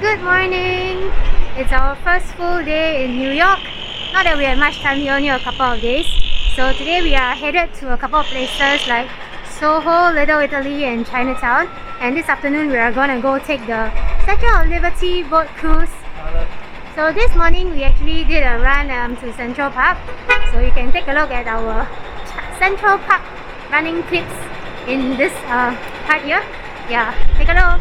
Good morning! It's our first full day in New York. Not that we had much time here, only a couple of days. So today we are headed to a couple of places like SOHO, Little Italy and Chinatown. And this afternoon we are going to go take the Statue of Liberty boat cruise. So this morning we actually did a run to Central Park. So you can take a look at our Central Park running clips in this part here. Yeah, take a look.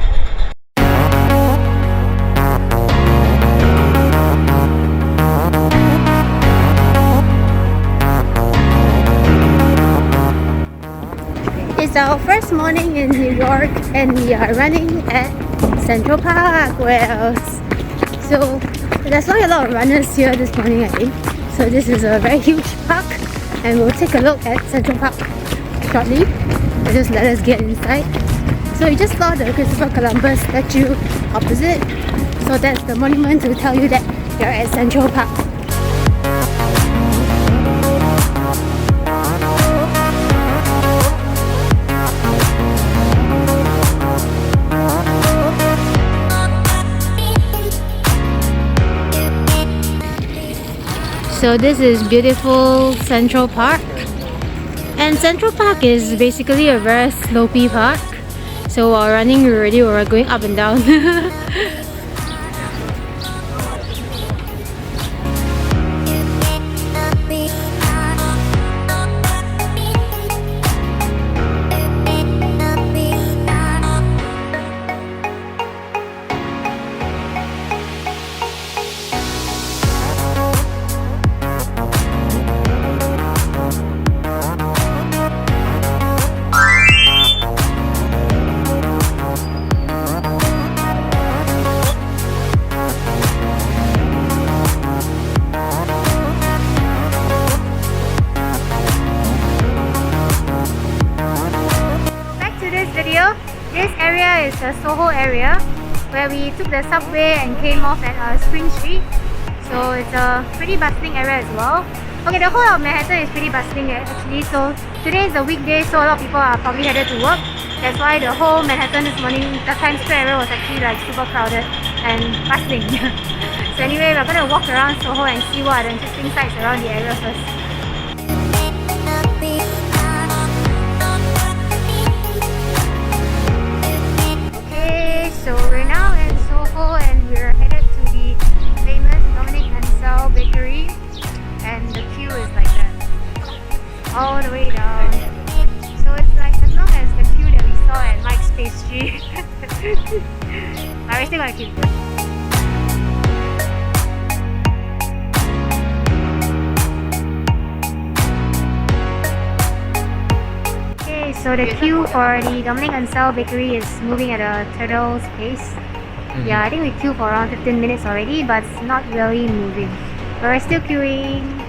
It's our first morning in New York and we are running at Central Park. Where else? So there's not a lot of runners here this morning, I think. So this is a very huge park and we'll take a look at Central Park shortly. Just let us get inside. So you just saw the Christopher Columbus statue opposite. So that's the monument to tell you that you're at Central Park. So this is beautiful Central Park, and Central Park is basically a very slopey park. So while running we were going up and down. This area is the SOHO area where we took the subway and came off at Spring Street. So it's a pretty bustling area as well. Okay, the whole of Manhattan is pretty bustling actually. So today is a weekday, so a lot of people are probably headed to work. That's why the whole Manhattan this morning, the Times Square area was actually like super crowded and bustling. So anyway, we're gonna walk around SOHO and see what are the interesting sights around the area first. So we're now in SOHO and we're headed to the famous Dominic and Sal bakery, and the queue is like that all the way down. So it's like as long as the queue that we saw at Mike's Pastry. But we're still gonna queue. So the queue for the Dominic and Sal bakery is moving at a turtle's pace. Yeah, I think we queued for around 15 minutes already, but it's not really moving. But we're still queuing.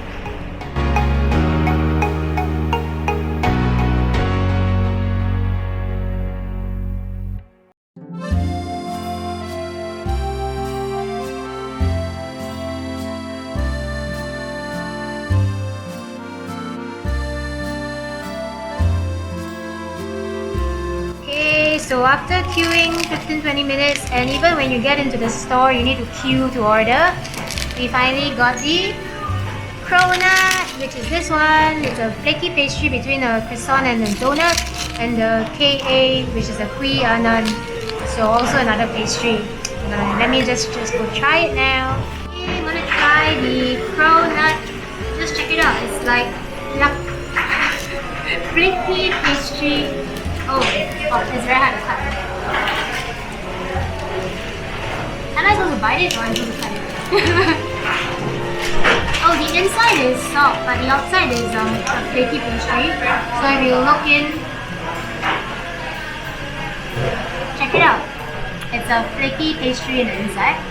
So after queuing 15-20 minutes, and even when you get into the store you need to queue to order, we finally got the cronut, which is this one. It's a flaky pastry between a croissant and a donut, and the KA, which is a kui anan, so also another pastry. Let me just go try it now. Okay, I'm gonna try the cronut. Just check it out. It's like flaky pastry. Oh, it's very hard to cut. Am I supposed to bite it or am I supposed to cut it? Oh, the inside is soft, but the outside is a flaky pastry. So if you look in, check it out. It's a flaky pastry in the inside.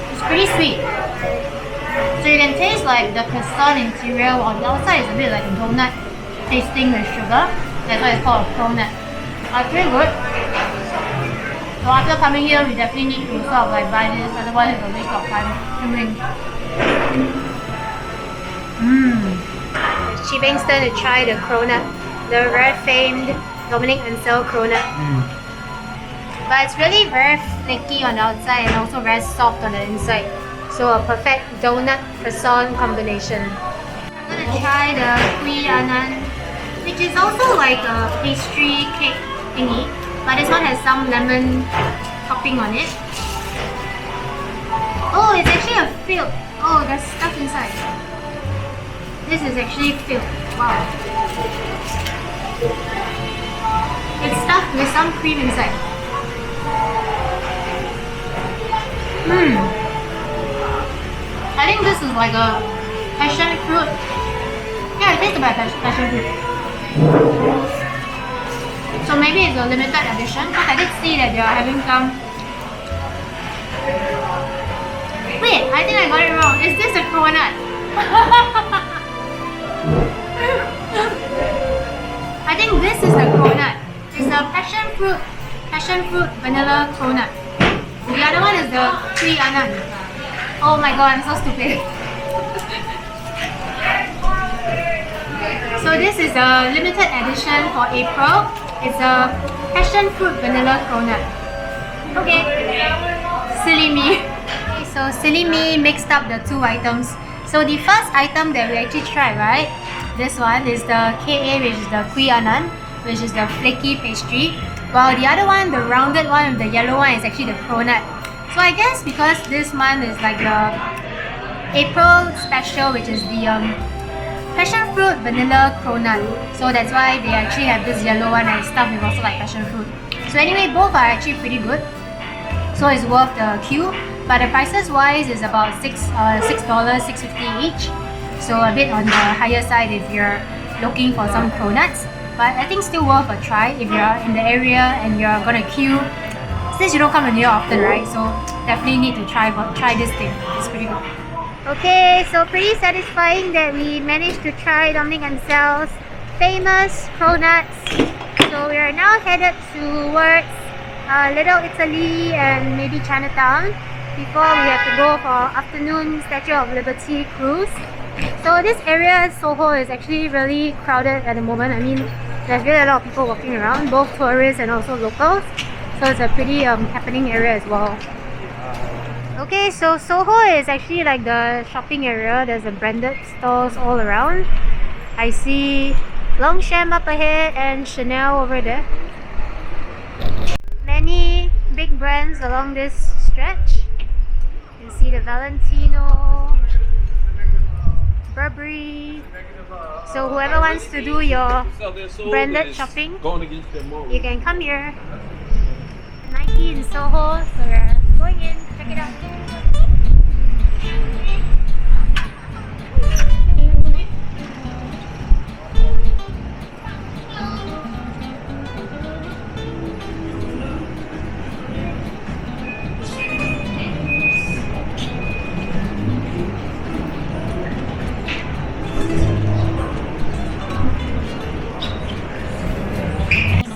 It's pretty sweet. So you can taste like the croissant interior. On the outside is a bit like a donut tasting with sugar. That's why it's called a cronut. It's pretty good. So after coming here, we definitely need to sort of like buy this, otherwise it's a waste of time queuing. It's Chi Beng's turn to try the cronut, the very famed Dominic Ansel cronut. But it's really very flaky on the outside and also very soft on the inside. So a perfect donut croissant combination. I'm gonna try the kui anan, which is also like a pastry cake thingy, but this one has some lemon topping on it. Oh, it's actually a filled. Oh, there's stuff inside. This is actually filled. Wow. It's stuffed with some cream inside. I think this is like a passion fruit. Yeah, it tastes like passion fruit. So maybe it's a limited edition, because I did see that they are having some. Wait, I think I got it wrong. Is this a cronut? I think this is the cronut. It's the passion fruit vanilla cronut. The other one is the kui anan. Oh my god, I'm so stupid. So this is a limited edition for April. It's a passion fruit vanilla cronut. Okay, silly me. Okay, so silly me mixed up the two items. So the first item that we actually tried, right? This one is the KA, which is the kui anan, which is the flaky pastry. While the other one, the rounded one with the yellow one, is actually the cronut. So I guess because this month is like the April special, which is the passion fruit vanilla cronut. So that's why they actually have this yellow one and stuff with also like passion fruit. So anyway, both are actually pretty good. So it's worth the queue. But the prices wise is about $6.50 each. So a bit on the higher side if you're looking for some cronuts. But I think still worth a try if you're in the area and you're gonna queue. Since you don't come to New York often, right? So definitely need to try this thing. It's pretty good. Okay, so pretty satisfying that we managed to try Dominic Ansel's famous cronuts. So we are now headed towards Little Italy and maybe Chinatown before we have to go for afternoon Statue of Liberty cruise. So this area, SOHO, is actually really crowded at the moment. I mean, there's really a lot of people walking around, both tourists and also locals. So it's a pretty happening area as well. Okay, so SOHO is actually like the shopping area. There's a branded stores all around. I see Longchamp up ahead and Chanel over there. Many big brands along this stretch. You can see the Valentino, Burberry. So whoever wants to do your branded shopping, you can come here. Nike in SOHO, so we're going in, check it out.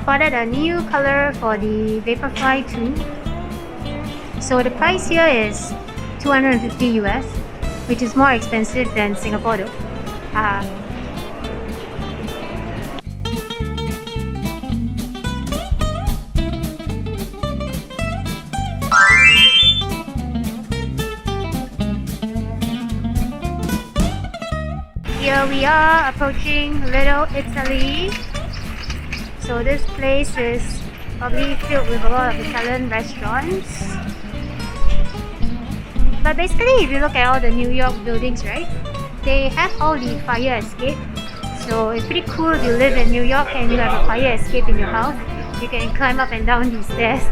Spotted a new color for the Vaporfly 2. So the price here is $250 US, which is more expensive than Singapore though. Here we are approaching Little Italy. So this place is probably filled with a lot of Italian restaurants. But basically, if you look at all the New York buildings, right, they have all the fire escape. So it's pretty cool if you live in New York and you have a fire escape in your house. You can climb up and down these stairs.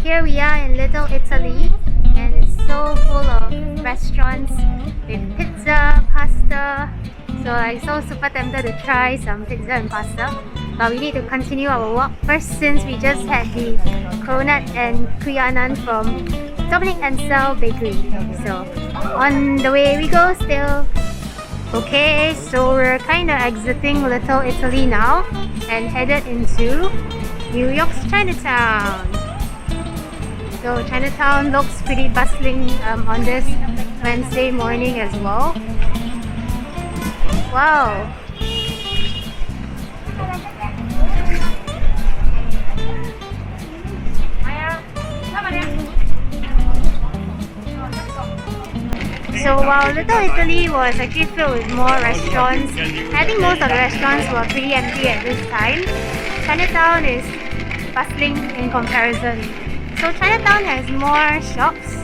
Here we are in Little Italy, and it's so full of restaurants with pizza, pasta, So I'm so super tempted to try some pizza and pasta. But we need to continue our walk first since we just had the cronut and kuyanan from Dominic and Sal Bakery. So on the way we go still. Okay, so we're kind of exiting Little Italy now and headed into New York's Chinatown. So Chinatown looks pretty bustling on this Wednesday morning as well. Wow! So while Little Italy was actually filled with more restaurants, I think most of the restaurants were pretty empty at this time. Chinatown is bustling in comparison. So Chinatown has more shops,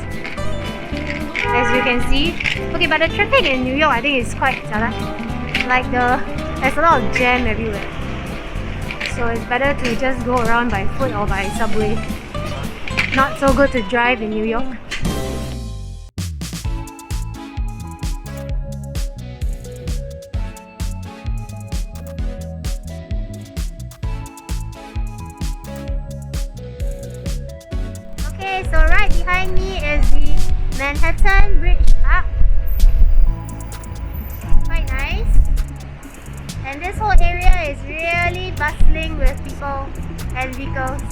as you can see. Okay, but the traffic in New York I think is quite jialat. Like there's a lot of jam everywhere. So it's better to just go around by foot or by subway. Not so good to drive in New York. So right behind me is the Manhattan Bridge up. Quite nice. And this whole area is really bustling with people and vehicles.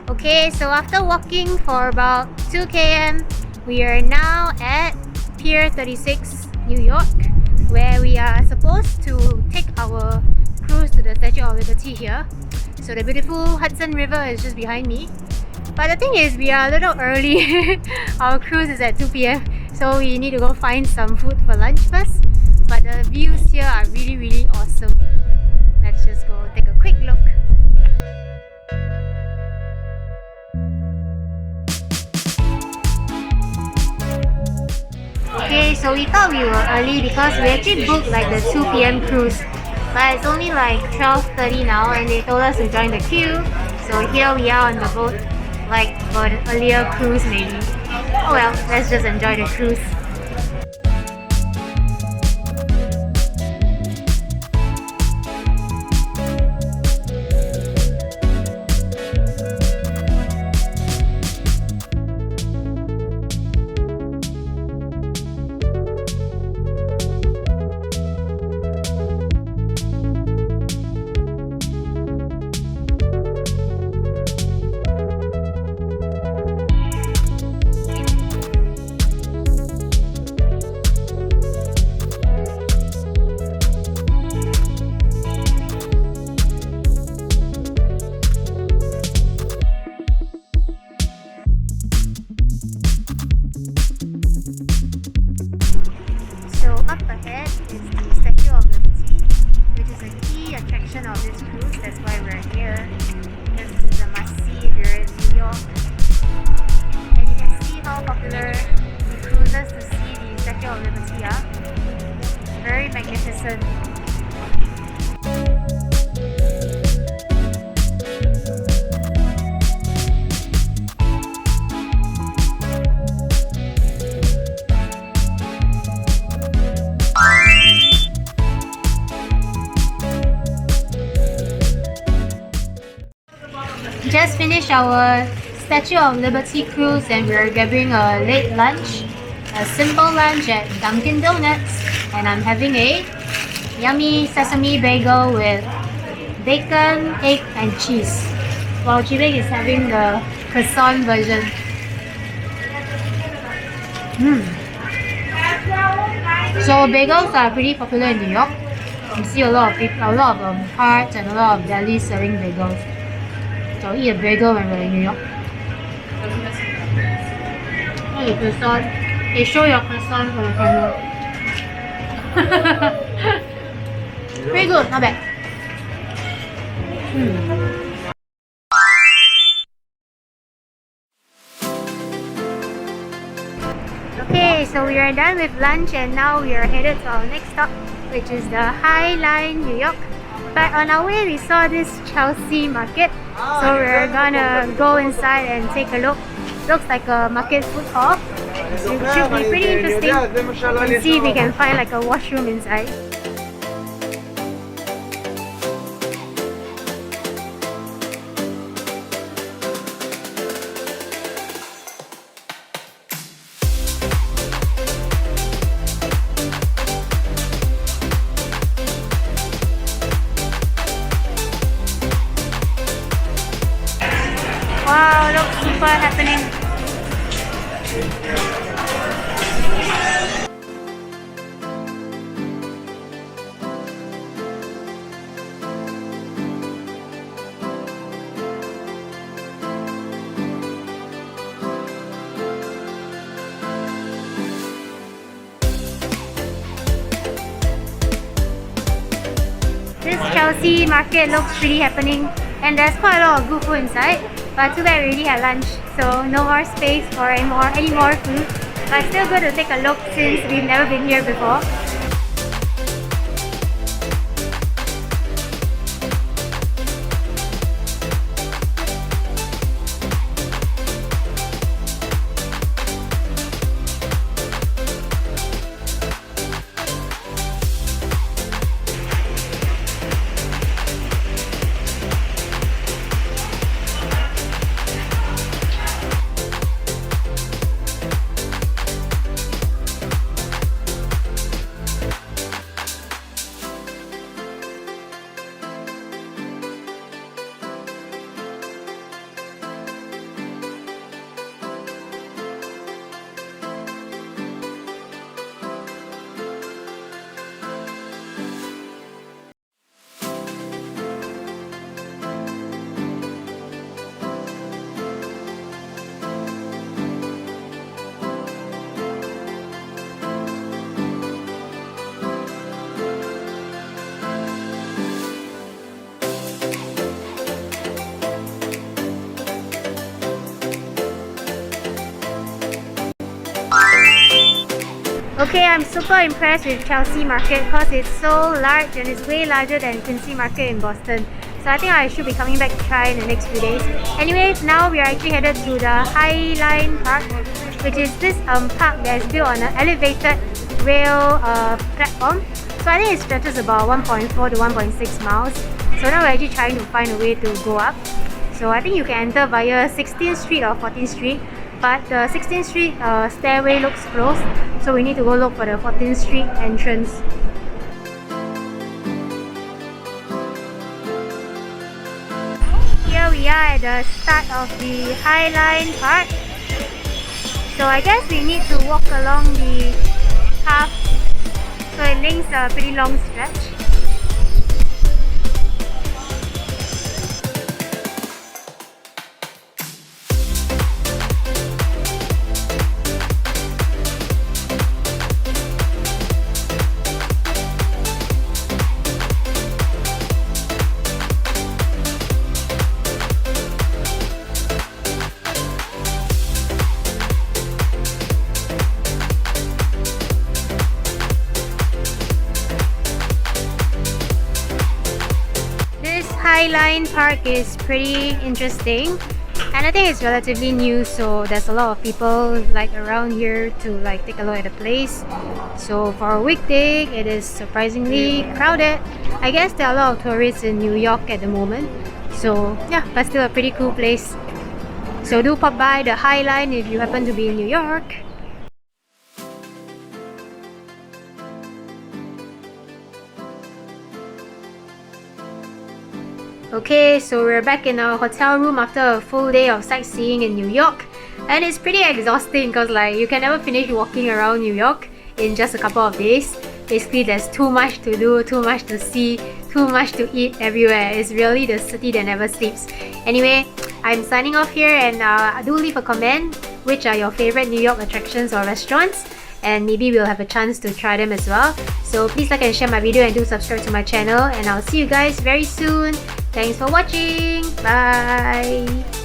Okay, so after walking for about 2 km, we are now at Pier 36, New York, where we are supposed to take our cruise to the Statue of Liberty here. So the beautiful Hudson River is just behind me. But the thing is, we are a little early. Our cruise is at 2 p.m. So we need to go find some food for lunch first. But the views here are really awesome. Let's just go take a quick look. Okay, so we thought we were early because we actually booked like the 2 p.m. cruise. But it's only like 12:30 now and they told us to join the queue. So here we are on the boat, like for an earlier cruise maybe. Oh well, let's just enjoy the cruise. Up ahead is the Statue of Liberty, which is a key attraction of this cruise. That's why we're here. This is a must-see if you're in New York. And you can see how popular the cruisers to see the Statue of Liberty are. Very magnificent. Just finished our Statue of Liberty cruise and we're grabbing a late lunch, a simple lunch at Dunkin' Donuts, and I'm having a yummy sesame bagel with bacon, egg and cheese, while Chibeng is having the croissant version. So bagels are pretty popular in New York. You see a lot of people, a lot of carts and a lot of delis selling bagels. So I'll eat a bagel when we're in New York. Oh, the croissant. Hey, show your croissant for the camera. Very good, not bad. Okay, so we are done with lunch and now we are headed to our next stop, which is the High Line, New York. But on our way we saw this Chelsea market, so we're gonna go inside and take a look. Looks like a market food hall. So it should be pretty interesting and see if we can find like a washroom inside. Wow, looks super happening. This Chelsea market looks pretty happening and there's quite a lot of good food inside. But too bad we already had lunch, so no more space for any more food. But still good to take a look since we've never been here before. Okay, I'm super impressed with Chelsea Market because it's so large and it's way larger than Quincy Market in Boston. So I think I should be coming back to try in the next few days. Anyways, now we are actually headed to the High Line Park, which is this park that is built on an elevated rail platform. So I think it stretches about 1.4 to 1.6 miles. So now we're actually trying to find a way to go up. So I think you can enter via 16th Street or 14th Street. But the 16th Street stairway looks closed, so we need to go look for the 14th Street entrance. Here we are at the start of the High Line Park. So I guess we need to walk along the path, so it links a pretty long stretch. High Line Park is pretty interesting and I think it's relatively new, so there's a lot of people like around here to like take a look at the place. So for a weekday it is surprisingly crowded. I guess there are a lot of tourists in New York at the moment, so yeah, but still a pretty cool place. So do pop by the High Line if you happen to be in New York. Okay, so we're back in our hotel room after a full day of sightseeing in New York, and it's pretty exhausting because like you can never finish walking around New York in just a couple of days. Basically there's too much to do, too much to see, too much to eat everywhere. It's really the city that never sleeps. Anyway, I'm signing off here, and do leave a comment which are your favorite New York attractions or restaurants, and maybe we'll have a chance to try them as well. So please like and share my video and do subscribe to my channel, and I'll see you guys very soon. Thanks for watching. Bye.